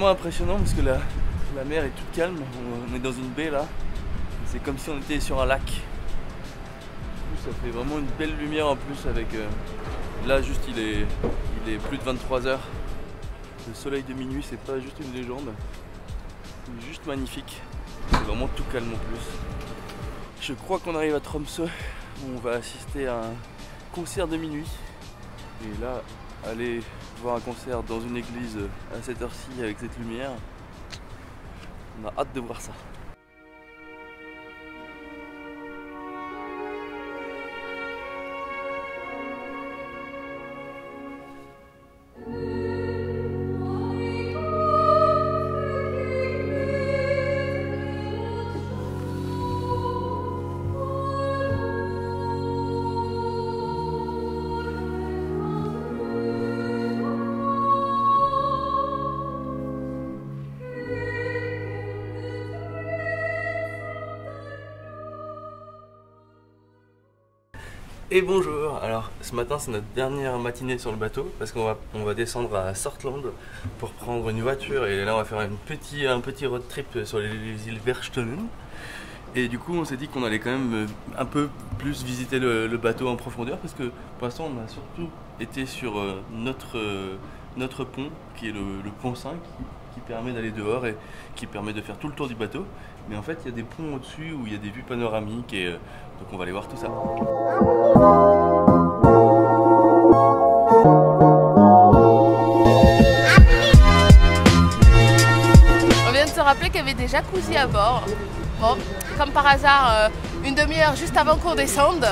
vraiment impressionnant parce que la mer est toute calme. On est dans une baie là. C'est comme si on était sur un lac. Ça fait vraiment une belle lumière en plus avec... là juste il est plus de 23 h. Le soleil de minuit c'est pas juste une légende. C'est juste magnifique. C'est vraiment tout calme en plus. Je crois qu'on arrive à Tromsø. On va assister à un concert de minuit. Et là, aller voir un concert dans une église à cette heure-ci avec cette lumière, on a hâte de voir ça. Et bonjour, alors ce matin c'est notre dernière matinée sur le bateau parce qu'on va descendre à Sortland pour prendre une voiture et là on va faire un petit road trip sur les îles Verstenen. Et du coup on s'est dit qu'on allait quand même un peu plus visiter le bateau en profondeur parce que pour l'instant on a surtout été sur notre pont qui est le pont 5 qui permet d'aller dehors et qui permet de faire tout le tour du bateau. Mais en fait il y a des ponts au-dessus où il y a des vues panoramiques et donc on va aller voir tout ça. On vient de se rappeler qu'il y avait des jacuzzis à bord. Bon, comme par hasard, une demi-heure juste avant qu'on descende.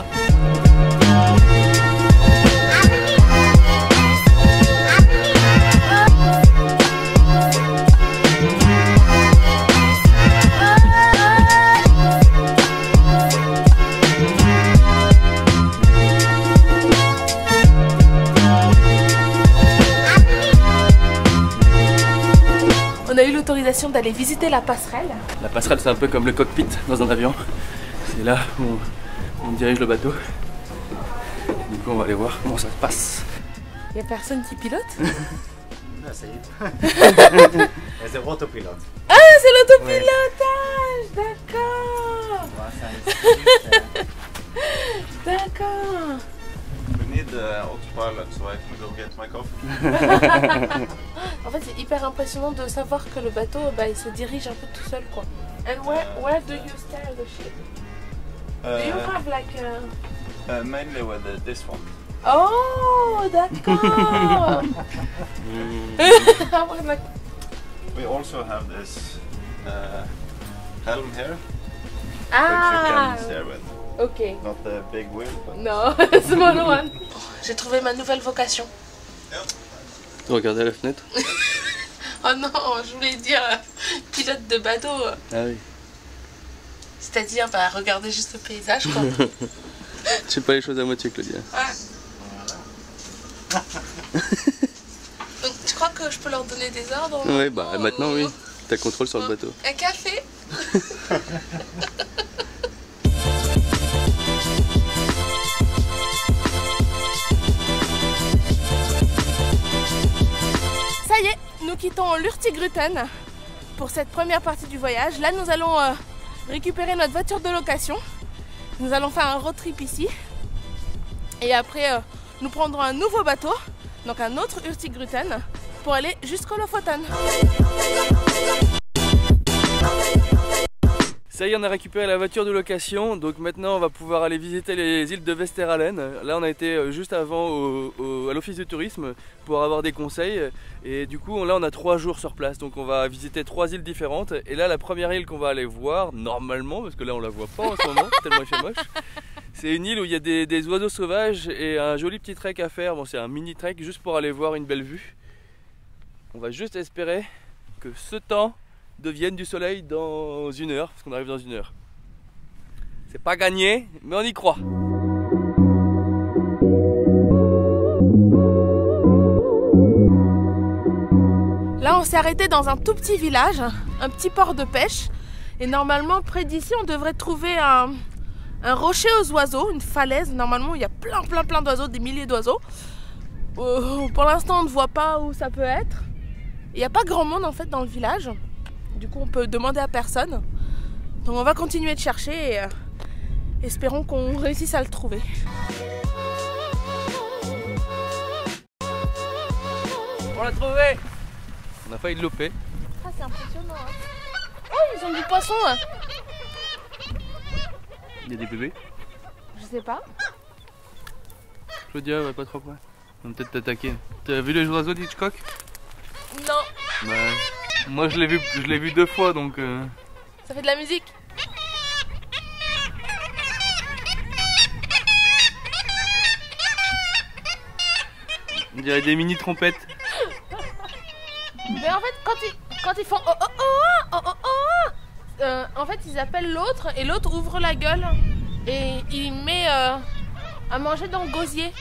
On a eu l'autorisation d'aller visiter la passerelle. La passerelle c'est un peu comme le cockpit dans un avion. C'est là où on dirige le bateau. Du coup on va aller voir comment ça se passe. Il n'y a personne qui pilote? Non, c'est autopilote. Ah, c'est l'autopilotage! D'accord! D'accord! We need autopilot so I can go get my coffee. En fait, c'est hyper impressionnant de savoir que le bateau, il se dirige un peu tout seul, quoi. And where do you steer the ship? Do you have like Mainly with this one. Oh, d'accord! We also have this helm here, which you Ah! can steer with. Ok. Not the big wheel, but... Non, small one. J'ai trouvé ma nouvelle vocation. Tu regardais à la fenêtre? Oh non, je voulais dire pilote de bateau. Ah oui. C'est-à-dire, regarder juste le paysage, quoi. Je fais pas les choses à moitié, Claudia. Ouais. Donc, tu crois que je peux leur donner des ordres? Oui, maintenant oui. T'as contrôle sur le bateau. Un café? Ça y est, nous quittons l'Hurtigruten pour cette première partie du voyage. Là, nous allons récupérer notre voiture de location. Nous allons faire un road trip ici. Et après, nous prendrons un nouveau bateau, donc un autre Hurtigruten, pour aller jusqu'au Lofoten. Ça y est, on a récupéré la voiture de location, donc maintenant on va pouvoir aller visiter les îles de Vesteralen. Là on a été juste avant à l'office de tourisme pour avoir des conseils et du coup là on a 3 jours sur place, donc on va visiter 3 îles différentes. Et là la première île qu'on va aller voir, normalement, parce que là on la voit pas en ce moment, tellement il fait moche, c'est une île où il y a des oiseaux sauvages et un joli petit trek à faire. Bon, c'est un mini trek juste pour aller voir une belle vue. On va juste espérer que ce temps devienne du soleil dans 1 heure, parce qu'on arrive dans 1 heure. C'est pas gagné, mais on y croit. Là on s'est arrêté dans un tout petit village, un petit port de pêche. Et normalement près d'ici on devrait trouver un rocher aux oiseaux, une falaise. Normalement il y a plein d'oiseaux, des milliers d'oiseaux. Pour l'instant on ne voit pas où ça peut être. Il n'y a pas grand monde en fait dans le village. Du coup on peut demander à personne. Donc on va continuer de chercher et espérons qu'on réussisse à le trouver. On l'a trouvé! On a failli le loper. Ah c'est impressionnant hein. Oh ils ont du poisson hein. Il y a des bébés. Je sais pas. Claudia, ouais, pas trop quoi. On va peut-être t'attaquer. T'as vu les oiseaux d'Hitchcock? Non. Bah, moi je l'ai vu 2 fois donc. Ça fait de la musique. On dirait des mini trompettes. Mais en fait quand ils font oh oh oh oh oh oh, en fait ils appellent l'autre et l'autre ouvre la gueule et il met à manger dans le gosier.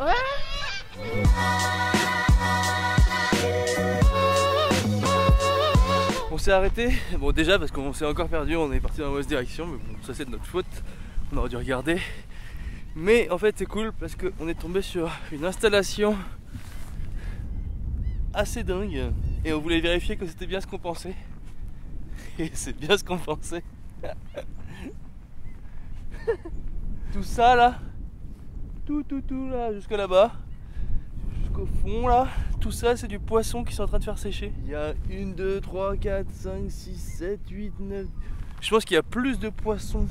Ouais. On s'est arrêté, bon déjà parce qu'on s'est encore perdu, on est parti dans la mauvaise direction, mais bon ça c'est de notre faute, on aurait dû regarder. Mais en fait c'est cool parce qu'on est tombé sur une installation assez dingue et on voulait vérifier que c'était bien ce qu'on pensait. Et c'est bien ce qu'on pensait. Tout ça là, tout là, jusque là-bas, jusqu'au fond là, tout ça c'est du poisson qui sont en train de faire sécher. Il y a 1, 2, 3, 4, 5, 6, 7, 8, 9... Je pense qu'il y a plus de poissons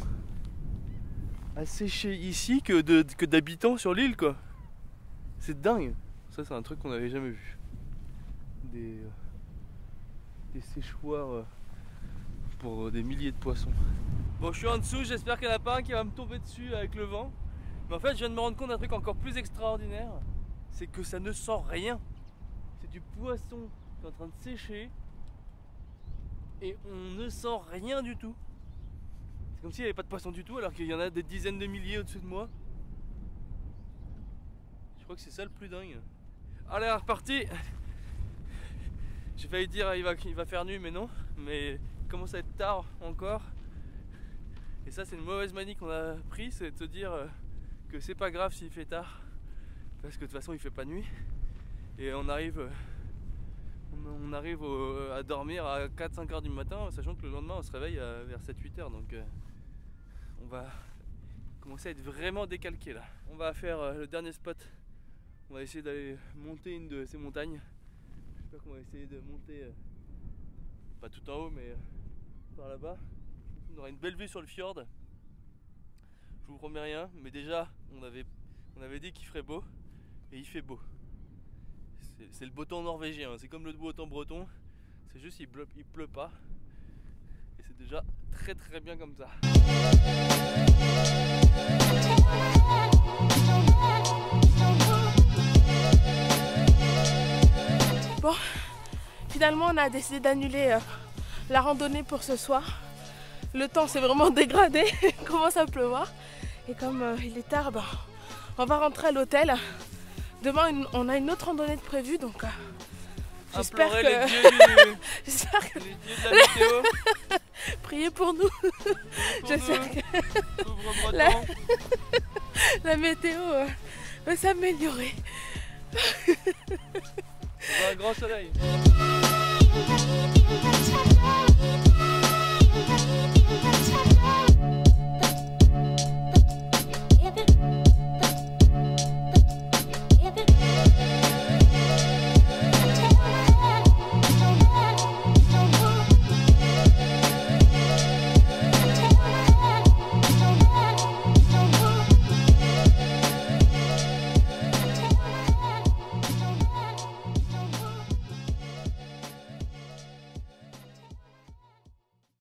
à sécher ici que d'habitants sur l'île quoi. C'est dingue. Ça c'est un truc qu'on n'avait jamais vu. Des séchoirs pour des milliers de poissons. Bon je suis en dessous, j'espère qu'il n'y en a pas un qui va me tomber dessus avec le vent. Mais en fait je viens de me rendre compte d'un truc encore plus extraordinaire. C'est que ça ne sent rien. C'est du poisson qui est en train de sécher. Et on ne sent rien du tout. C'est comme s'il n'y avait pas de poisson du tout alors qu'il y en a des dizaines de milliers au-dessus de moi. Je crois que c'est ça le plus dingue. Allez, reparti. J'ai failli dire il va faire nuit mais non. Mais il commence à être tard encore. Et ça c'est une mauvaise manie qu'on a pris, c'est de se dire que c'est pas grave s'il fait tard. Parce que de toute façon il fait pas nuit. Et on arrive à dormir à 4-5 heures du matin, sachant que le lendemain on se réveille vers 7-8 heures. Donc on va commencer à être vraiment décalqué là. On va faire le dernier spot. On va essayer d'aller monter une de ces montagnes. J'espère qu'on va essayer de monter, pas tout en haut mais par là-bas. On aura une belle vue sur le fjord. Je vous promets rien, mais déjà on avait dit qu'il ferait beau et il fait beau. C'est le beau temps norvégien, c'est comme le beau temps breton. C'est juste il pleut pas. Et c'est déjà très très bien comme ça. Bon, finalement on a décidé d'annuler la randonnée pour ce soir. Le temps s'est vraiment dégradé, il commence à pleuvoir. Et comme il est tard, ben, on va rentrer à l'hôtel. Demain on a une autre randonnée de prévue, donc j'espère que... J'espère que... Les dieux de la météo. Priez pour nous. J'espère que la météo va s'améliorer. On a un grand soleil.